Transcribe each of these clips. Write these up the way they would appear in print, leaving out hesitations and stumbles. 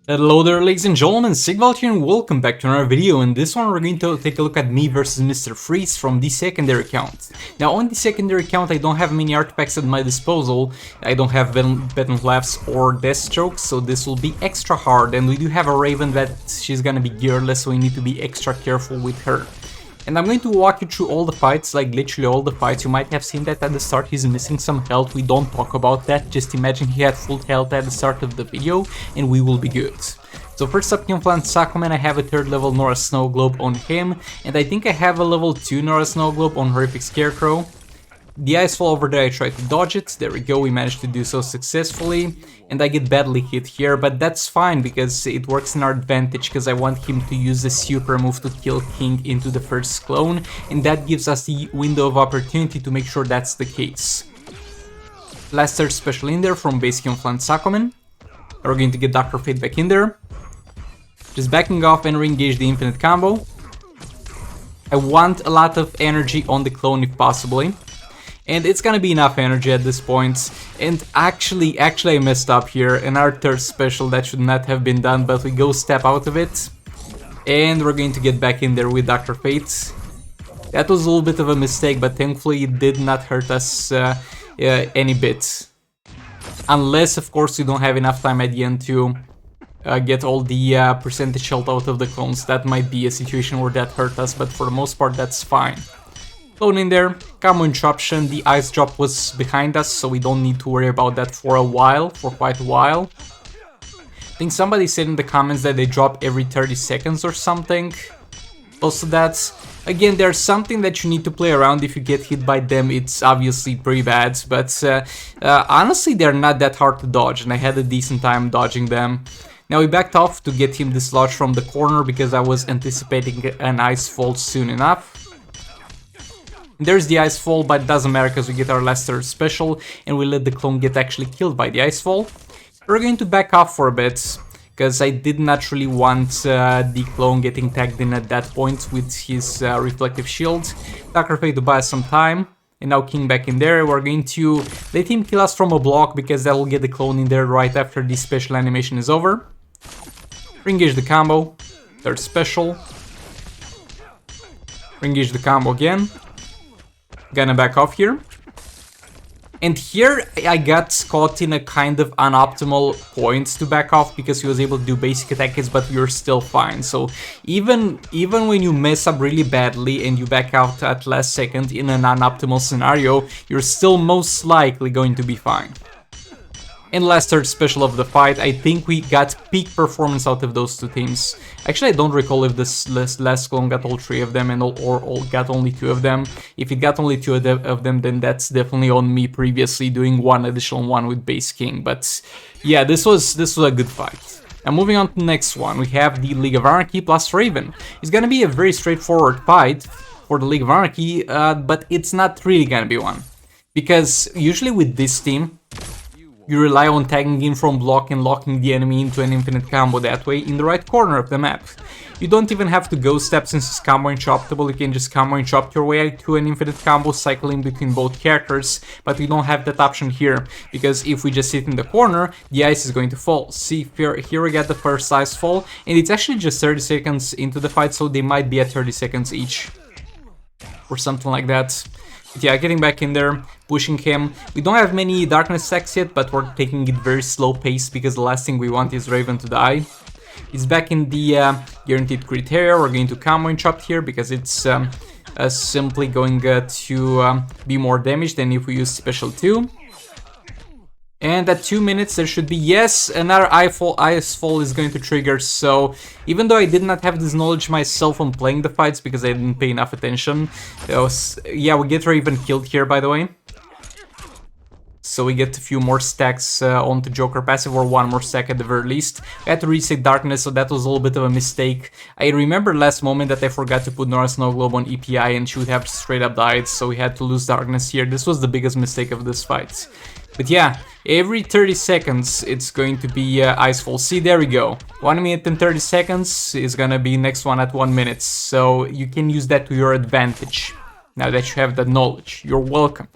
Hello there, ladies and gentlemen, Sigvald here and welcome back to another video. In this one we're going to take a look at me versus Mr. Freeze from the secondary account. Now on the secondary account I don't have many artifacts at my disposal. I don't have Beton Laughs or Deathstroke, so this will be extra hard, and we do have a Raven that she's gonna be gearless, so we need to be extra careful with her. And I'm going to walk you through all the fights, like literally all the fights. You might have seen that at the start he's missing some health. We don't talk about that, just imagine he had full health at the start of the video and we will be good. So first up, Flan Sakuman, I have a 3rd level Nora Snow Globe on him, and I think I have a level 2 Nora Snow Globe on Horrific Scarecrow. The ice fall over there, I tried to dodge it, there we go, we managed to do so successfully, and I get badly hit here, but that's fine because it works in our advantage, because I want him to use the super move to kill King into the first clone, and that gives us the window of opportunity to make sure that's the case. Last third special in there from basically Flan Sakuman. We're going to get Dr. Fate back in there. Just backing off and re-engage the infinite combo. I want a lot of energy on the clone if possibly. And it's gonna be enough energy at this point. And actually I messed up here. In our 3rd special that should not have been done, but we go step out of it. And we're going to get back in there with Dr. Fate. That was a little bit of a mistake, but thankfully it did not hurt us any bit. Unless, of course, we don't have enough time at the end to get all the percentage health out of the clones. That might be a situation where that hurt us, but for the most part that's fine. Clone in there, combo interruption, the ice drop was behind us, so we don't need to worry about that for quite a while. I think somebody said in the comments that they drop every 30 seconds or something. Also that's, again, there's something that you need to play around. If you get hit by them, it's obviously pretty bad, but honestly they're not that hard to dodge, and I had a decent time dodging them. Now we backed off to get him dislodged from the corner because I was anticipating an ice fall soon enough. There's the ice fall, but it doesn't matter because we get our last 3rd special and we let the clone get actually killed by the ice fall. We're going to back off for a bit because I did not really want the clone getting tagged in at that point with his reflective shield. Dr. Fate to buy us some time. And now King back in there. We're going to let him kill us from a block because that will get the clone in there right after the special animation is over. Re-engage the combo. 3rd special. Re-engage the combo again. Gonna back off here. And here I got caught in a kind of unoptimal point to back off because he was able to do basic attack hits, but we were still fine. So even when you mess up really badly and you back out at last second in an unoptimal scenario, you're still most likely going to be fine. And last 3rd special of the fight, I think we got peak performance out of those 2 teams. Actually, I don't recall if this last clone got all 3 of them or got only 2 of them. If it got only 2 of them, then that's definitely on me previously doing one additional one with base King. But yeah, this was a good fight. Now moving on to the next one, we have the League of Anarchy plus Raven. It's gonna be a very straightforward fight for the League of Anarchy, but it's not really gonna be one. Because usually with this team, you rely on tagging in from block and locking the enemy into an infinite combo that way in the right corner of the map. You don't even have to go step since it's combo interruptible, you can just combo interrupt your way to an infinite combo cycling between both characters, but we don't have that option here, because if we just sit in the corner, the ice is going to fall. See, here we get the first ice fall, and it's actually just 30 seconds into the fight, so they might be at 30 seconds each, or something like that. But yeah, getting back in there, pushing him. We don't have many darkness stacks yet, but we're taking it very slow pace because the last thing we want is Raven to die. He's back in the guaranteed crit area. We're going to combo interrupt here because it's simply going to be more damage than if we use special 2. And at 2 minutes there should be, yes, another ice fall is going to trigger. So even though I did not have this knowledge myself on playing the fights because I didn't pay enough attention, yeah, we get Raven killed here, by the way. So we get a few more stacks onto Joker passive, or 1 more stack at the very least. I had to reset Darkness, so that was a little bit of a mistake. I remember last moment that I forgot to put Nora Snow Globe on EPI and she would have straight up died, so we had to lose Darkness here. This was the biggest mistake of this fight. But yeah, every 30 seconds it's going to be Icefall. See, there we go. 1 minute and 30 seconds is gonna be next one at 1 minute. So you can use that to your advantage. Now that you have that knowledge, you're welcome.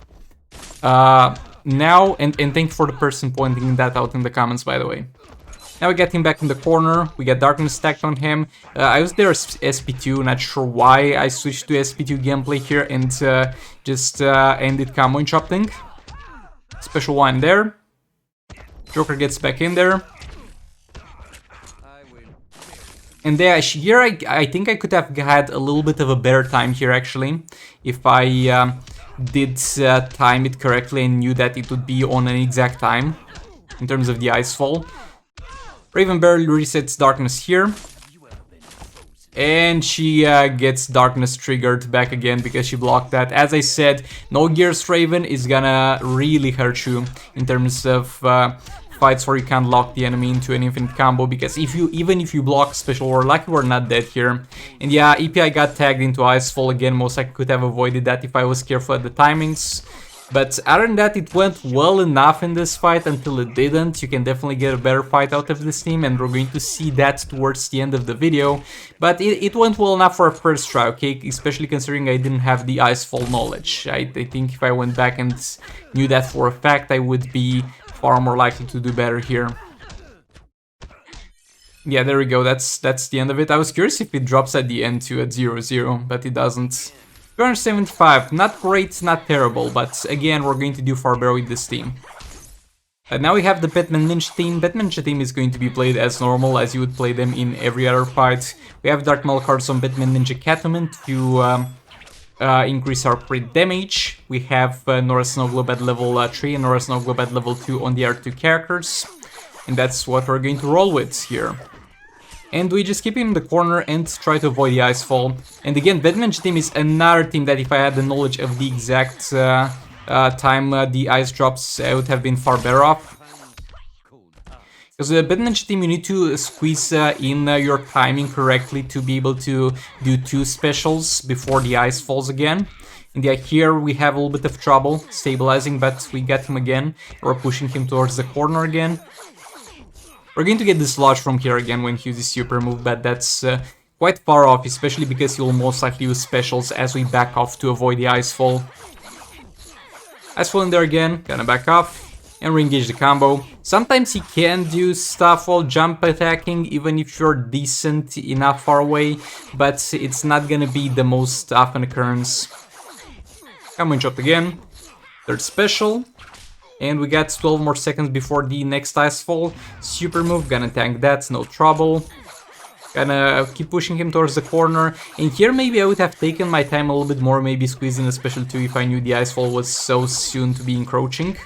Now, and thank you for the person pointing that out in the comments, by the way. Now we get him back in the corner, we get Darkness stacked on him. I was there as SP2, not sure why I switched to SP2 gameplay here and just ended combo interrupting. Special one there. Joker gets back in there. And there, here I think I could have had a little bit of a better time here actually, if I did time it correctly and knew that it would be on an exact time in terms of the ice fall. Raven barely resets Darkness here. And she gets Darkness triggered back again because she blocked that. As I said, no Gears Raven is gonna really hurt you in terms of fights where you can't lock the enemy into an infinite combo, because even if you block special or lucky, we're not dead here. And yeah, EPI got tagged into Icefall again. Most likely could have avoided that if I was careful at the timings. But other than that, it went well enough in this fight until it didn't. You can definitely get a better fight out of this team, and we're going to see that towards the end of the video. But it went well enough for a first try, okay? Especially considering I didn't have the Icefall knowledge. I think if I went back and knew that for a fact, I would be far more likely to do better here. Yeah, there we go. That's the end of it. I was curious if it drops at the end too at 0-0, but it doesn't. 275, not great, not terrible, but again, we're going to do far better with this team. And now we have the Batman Ninja team. Batman Ninja team is going to be played as normal, as you would play them in every other fight. We have Dark Metal cards on Batman Ninja Catwoman to increase our crit damage. We have Nora Snow Globe at level 3 and Nora Snow Globe at level 2 on the other two characters. And that's what we're going to roll with here. And we just keep him in the corner and try to avoid the Icefall. And again, Batman team is another team that if I had the knowledge of the exact time the ice drops, I would have been far better off. Because the Batman team, you need to squeeze in your timing correctly to be able to do 2 specials before the ice falls again. And yeah, here we have a little bit of trouble stabilizing, but we get him again. We're pushing him towards the corner again. We're going to get dislodged from here again when he uses super move, but that's quite far off, especially because he'll most likely use specials as we back off to avoid the Icefall. Icefall in there again, gonna back off and re-engage the combo. Sometimes he can do stuff while jump attacking, even if you're decent enough far away, but it's not gonna be the most often occurrence. Combo interrupt again, third special. And we got 12 more seconds before the next Icefall. Super move, gonna tank that, no trouble. Gonna keep pushing him towards the corner. And here maybe I would have taken my time a little bit more, maybe squeezing a special 2 if I knew the Icefall was so soon to be encroaching.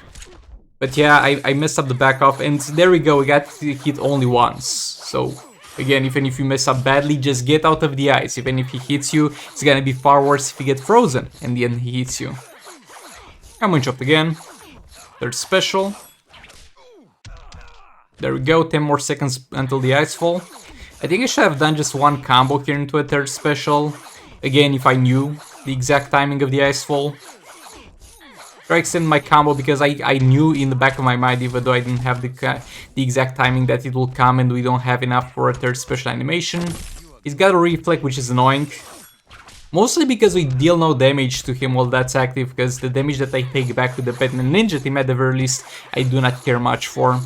But yeah, I messed up the back off, and there we go, we got hit only once. So again, even if you mess up badly, just get out of the ice. Even if he hits you, it's gonna be far worse if you get frozen and then he hits you. I'm gonna chop again. Third special. There we go, 10 more seconds until the Icefall. I think I should have done just one combo here into a third special. Again, if I knew the exact timing of the Icefall. Try to extend my combo because I knew in the back of my mind, even though I didn't have the exact timing, that it will come and we don't have enough for a third special animation. He's got a reflect, which is annoying. Mostly because we deal no damage to him while that's active, because the damage that I take back with the Batman Ninja team at the very least, I do not care much for.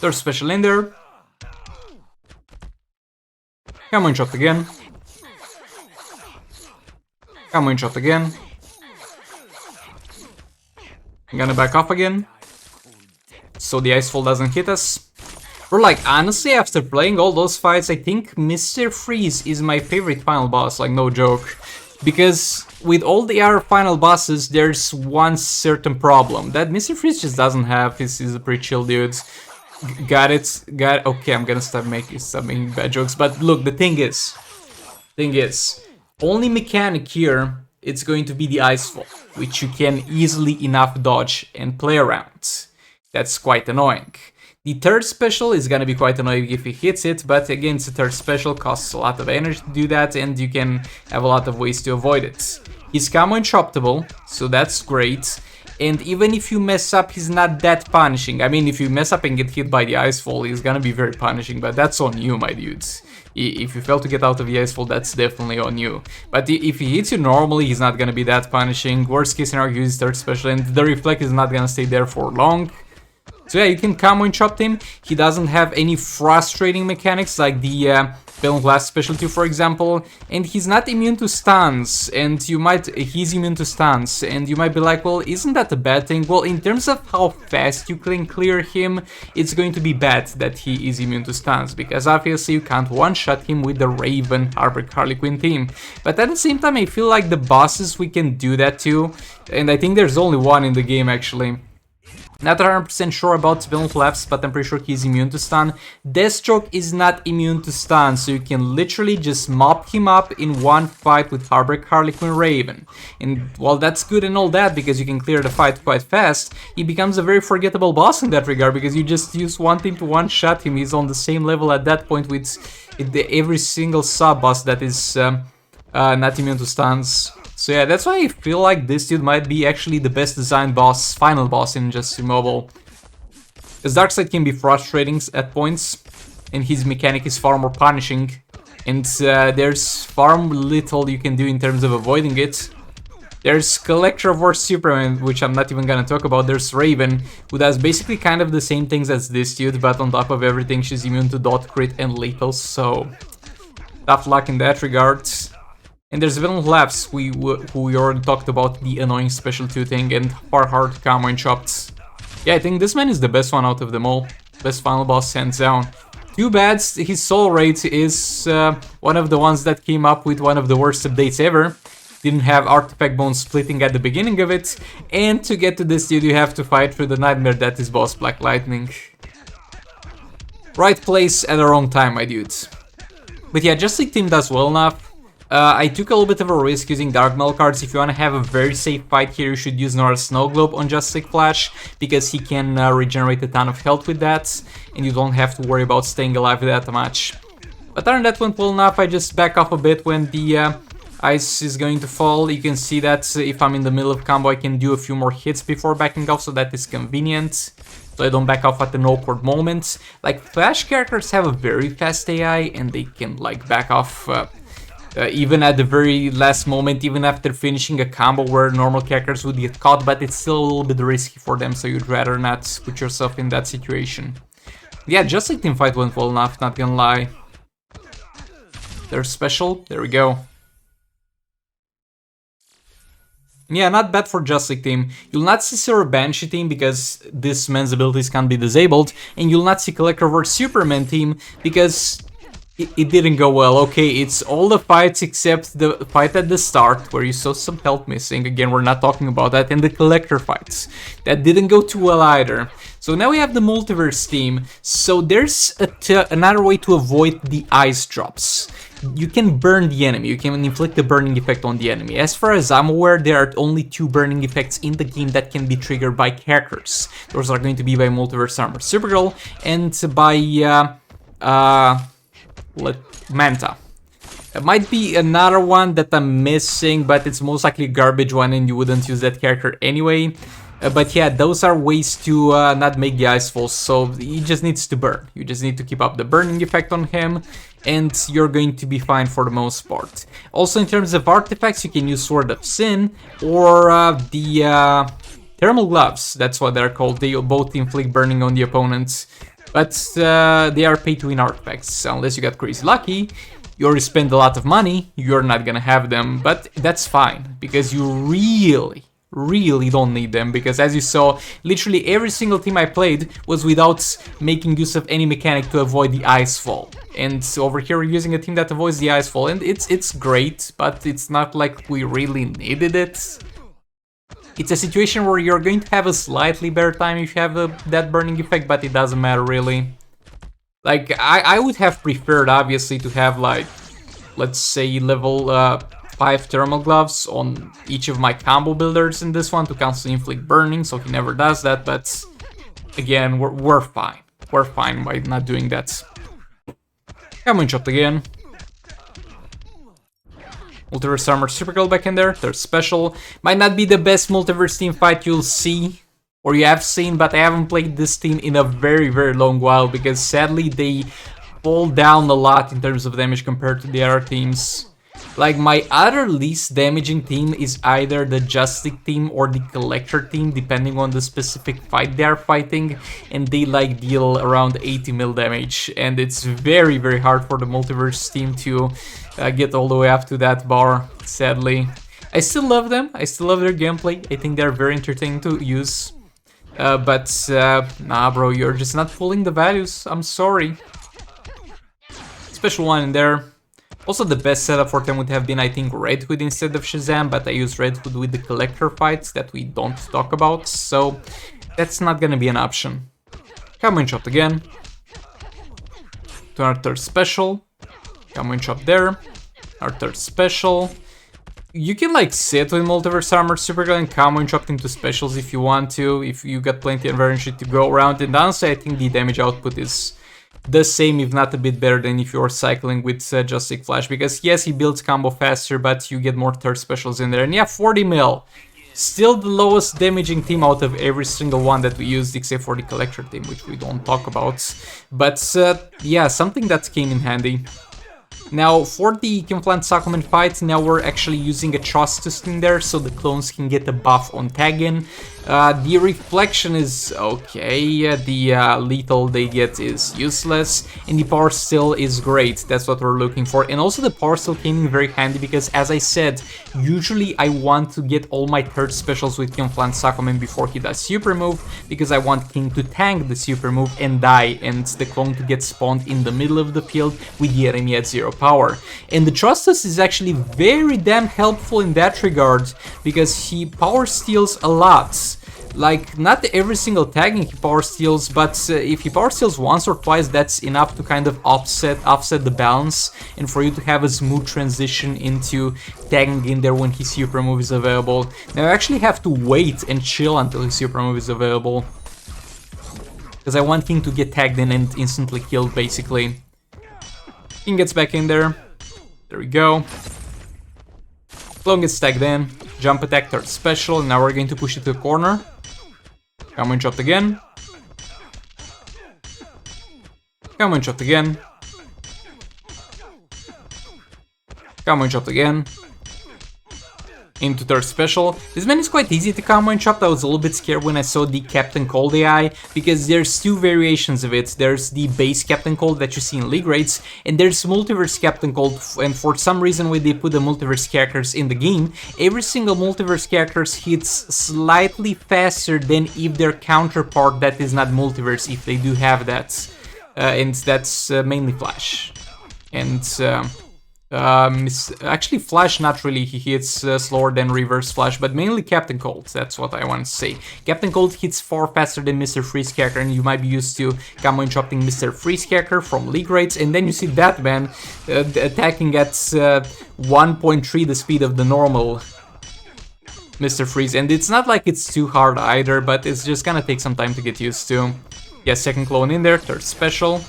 Third special in there. Come on, shot again. Come on, shot again. I'm gonna back off again, so the Icefall doesn't hit us. Or like, honestly, after playing all those fights, I think Mr. Freeze is my favorite final boss, like no joke. Because with all the other final bosses, there's one certain problem that Mr. Freeze just doesn't have. He's a pretty chill dude. Got it, okay, I'm gonna stop making bad jokes, but look, the thing is, only mechanic here, it's going to be the Icefall, which you can easily enough dodge and play around. That's quite annoying. The third special is gonna be quite annoying if he hits it, but again, it's a third special, costs a lot of energy to do that, and you can have a lot of ways to avoid it. He's combo interruptible, so that's great, and even if you mess up, he's not that punishing. I mean, if you mess up and get hit by the Icefall, he's gonna be very punishing, but that's on you, my dudes. If you fail to get out of the Icefall, that's definitely on you. But if he hits you normally, he's not gonna be that punishing. Worst case scenario, he uses third special, and the reflect is not gonna stay there for long. So yeah, you can combo and chop him. He doesn't have any frustrating mechanics like the Bellum Glass Special 2, for example, and he's not immune to stuns, and he's immune to stuns, and you might be like, well, isn't that a bad thing? Well, in terms of how fast you can clear him, it's going to be bad that he is immune to stuns, because obviously you can't one-shot him with the Raven Harper Harley Quinn team. But at the same time, I feel like the bosses we can do that too, and I think there's only one in the game actually. Not 100% sure about Villain Collapse, but I'm pretty sure he's immune to stun. Deathstroke is not immune to stun, so you can literally just mop him up in one fight with Harper Harley Quinn Raven. And while that's good and all that, because you can clear the fight quite fast, he becomes a very forgettable boss in that regard, because you just use one team to one-shot him. He's on the same level at that point with every single sub-boss that is not immune to stuns. So yeah, that's why I feel like this dude might be actually the best designed boss, final boss in Justice Mobile. His Darkseid can be frustrating at points, and his mechanic is far more punishing, and there's far little you can do in terms of avoiding it. There's Collector of War Superman, which I'm not even gonna talk about. There's Raven, who does basically kind of the same things as this dude, but on top of everything, she's immune to dot crit and lethals, so tough luck in that regard. And there's Villain Collapse, who we already talked about, the annoying special 2 thing, and far hard combo and chopped. Yeah, I think this man is the best one out of them all. Best final boss, hands down. Too bad his soul rate is one of the ones that came up with one of the worst updates ever. Didn't have artifact bone splitting at the beginning of it, and to get to this dude you have to fight through the nightmare that is boss Black Lightning. Right place at the wrong time, my dudes. But yeah, Justice League team does well enough. I took a little bit of a risk using Dark Metal cards. If you want to have a very safe fight here, you should use Nora Snow Globe on Justice League Flash, because he can regenerate a ton of health with that, and you don't have to worry about staying alive that much. But other than that went well enough. I just back off a bit when the ice is going to fall. You can see that if I'm in the middle of combo, I can do a few more hits before backing off, so that is convenient. So I don't back off at an awkward moment. Like, Flash characters have a very fast AI, and they can like back off even at the very last moment, even after finishing a combo where normal characters would get caught, but it's still a little bit risky for them, so you'd rather not put yourself in that situation. Yeah, Justice League teamfight went well enough, not gonna lie. They're special, there we go. Yeah, not bad for Justice League team. You'll not see Zero Banshee team because this man's abilities can't be disabled, and you'll not see Collector vs Superman team because it didn't go well. Okay, it's all the fights except the fight at the start where you saw some health missing. Again, we're not talking about that. And the Collector fights. That didn't go too well either. So now we have the Multiverse team. So there's another way to avoid the ice drops. You can burn the enemy. You can inflict the burning effect on the enemy. As far as I'm aware, there are only 2 burning effects in the game that can be triggered by characters. Those are going to be by Multiverse Armor Supergirl and by Manta. It might be another one that I'm missing, but it's most likely a garbage one and you wouldn't use that character anyway. But yeah, those are ways to not make the ice fall, so he just needs to burn. You just need to keep up the burning effect on him, and you're going to be fine for the most part. Also, in terms of artifacts, you can use Sword of Sin or the Thermal Gloves. That's what they're called. They both inflict burning on the opponents. But they are pay-to-win artifacts. Unless you got crazy lucky, you already spend a lot of money, you're not gonna have them. But that's fine, because you really don't need them. Because as you saw, literally every single team I played was without making use of any mechanic to avoid the ice fall. And over here we're using a team that avoids the ice fall. And it's great, but it's not like we really needed it. It's a situation where you're going to have a slightly better time if you have that burning effect, but it doesn't matter really. Like, I would have preferred, obviously, to have, like, let's say level 5 thermal gloves on each of my combo builders in this one to constantly inflict burning, so he never does that, but again, we're fine. We're fine by not doing that. Come on, chopped again. Multiverse Armor Supergirl back in there. They're special. Might not be the best Multiverse team fight you'll see, or you have seen, but I haven't played this team in a very long while, because sadly they fall down a lot in terms of damage compared to the other teams. Like, my other least damaging team is either the Justice team or the Collector team, depending on the specific fight they are fighting, and they like deal around 80 mil damage, and it's very, very hard for the Multiverse team to get all the way up to that bar, sadly. I still love them, I still love their gameplay, I think they're very entertaining to use, but nah bro, you're just not pulling the values, I'm sorry. Special one in there. Also, the best setup for them would have been, I think, Red Hood instead of Shazam, but I used Red Hood with the Collector fights that we don't talk about, so that's not gonna be an option. Come shot again. To our third special. Come shot there. Our third special. You can like sit with Multiverse Armor Supergirl and come chop into specials if you want to, if you got plenty of energy to go around, and honestly I think the damage output is the same, if not a bit better than if you're cycling with Justice Flash, because yes, he builds combo faster, but you get more third specials in there. And yeah, 40 mil. Still the lowest damaging team out of every single one that we used, except for the Collector team, which we don't talk about. But yeah, something that came in handy. Now, for the Camouflage Sakuman fight, now we're actually using a Trustus in there, so the clones can get a buff on tagging. The reflection is okay, the lethal they get is useless, and the power steal is great, that's what we're looking for. And also the power steal came in very handy because, as I said, usually I want to get all my third specials with Camouflage Sakuman before he does super move, because I want King to tank the super move and die, and the clone to get spawned in the middle of the field with the enemy at 0 power. And the Trustus is actually very damn helpful in that regard, because he power steals a lot. Like, not every single tagging he power steals, but if he power steals once or twice, that's enough to kind of offset the balance, and for you to have a smooth transition into tagging in there when his super move is available. Now I actually have to wait and chill until his super move is available, because I want King to get tagged in and instantly killed, basically. King gets back in there. There we go. Clone gets tagged in. Jump attack, third special. Now we're going to push it to the corner. Come and shot again. Come and shot again. Come and shot again. Into third special. This man is quite easy to combo and chop. I was a little bit scared when I saw the Captain Cold AI, because there's two variations of it. There's the base Captain Cold that you see in League raids, and there's Multiverse Captain Cold, and for some reason when they put the Multiverse characters in the game, every single Multiverse characters hits slightly faster than if their counterpart that is not Multiverse, if they do have that. And that's mainly Flash. And actually Flash not really, he hits slower than Reverse Flash, but mainly Captain Cold, that's what I want to say. Captain Cold hits far faster than Mr. Freeze character, and you might be used to combo and chopping Mr. Freeze character from League raids, and then you see that man attacking at 1.3 the speed of the normal Mr. Freeze, and it's not like it's too hard either, but it's just gonna take some time to get used to. Yeah, second clone in there, third special.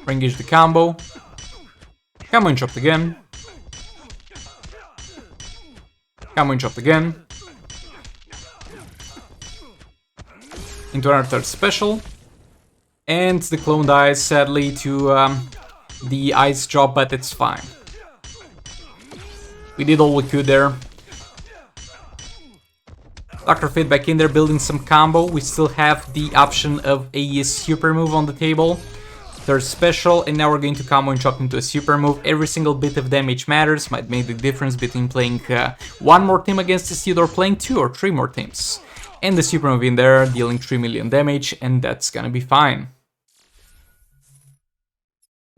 Engage the combo. Come and chopped again. Come and chopped again. Into our third special. And the clone dies, sadly, to the ice drop, but it's fine. We did all we could there. Dr. Fate back in there building some combo. We still have the option of a super move on the table. Third special, and now we're going to combo and chop into a super move. Every single bit of damage matters, might make the difference between playing one more team against the seed or playing 2 or 3 more teams. And the super move in there, dealing 3 million damage, and that's gonna be fine.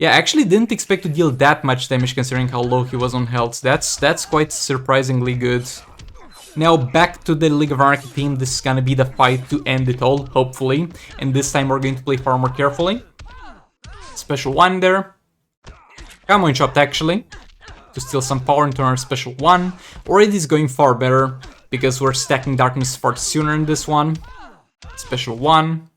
Yeah, I actually didn't expect to deal that much damage considering how low he was on health. That's quite surprisingly good. Now back to the League of Anarchy team. This is gonna be the fight to end it all, hopefully. And this time we're going to play far more carefully. Special 1 there. Combo and chopped actually, to steal some power into our special 1. Already is going far better, because we're stacking darkness far sooner in this one. Special 1.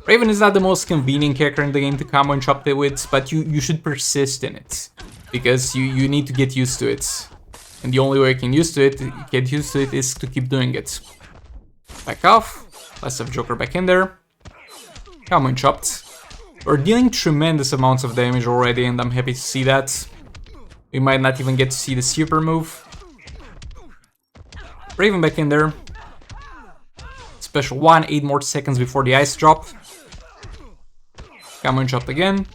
Raven is not the most convenient character in the game to combo and chop it with, but you should persist in it, because you need to get used to it. And the only way you can get used to it is to keep doing it. Back off. Let's have Joker back in there. Combo and chopped. We're dealing tremendous amounts of damage already, and I'm happy to see that. We might not even get to see the super move. Raven back in there. Special 1, 8 more seconds before the ice drop. Come on, drop again.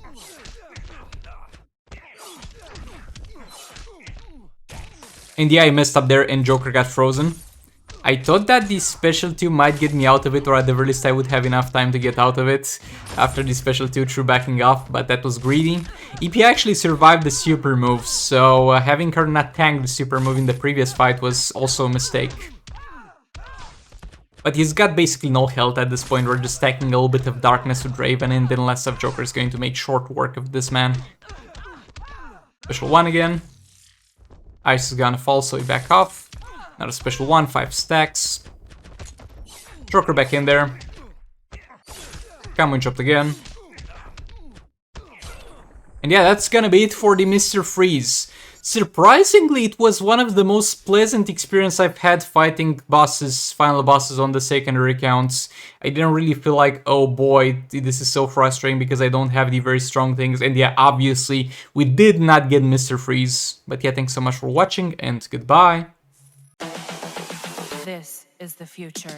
And yeah, I messed up there and Joker got frozen. I thought that the special 2 might get me out of it, or at the very least I would have enough time to get out of it after the special 2 through backing off, but that was greedy. EP actually survived the super move, so having her not tank the super move in the previous fight was also a mistake. But he's got basically no health at this point. We're just stacking a little bit of darkness with Raven, and then less of Joker is going to make short work of this man. Special 1 again. Ice is gonna fall, so we back off. Another special 1, 5 stacks. Joker back in there. Come chopped again. And yeah, that's gonna be it for the Mr. Freeze. Surprisingly, it was one of the most pleasant experiences I've had fighting bosses, final bosses on the secondary accounts. I didn't really feel like, oh boy, this is so frustrating because I don't have the very strong things. And yeah, obviously, we did not get Mr. Freeze. But yeah, thanks so much for watching and goodbye. This is the future.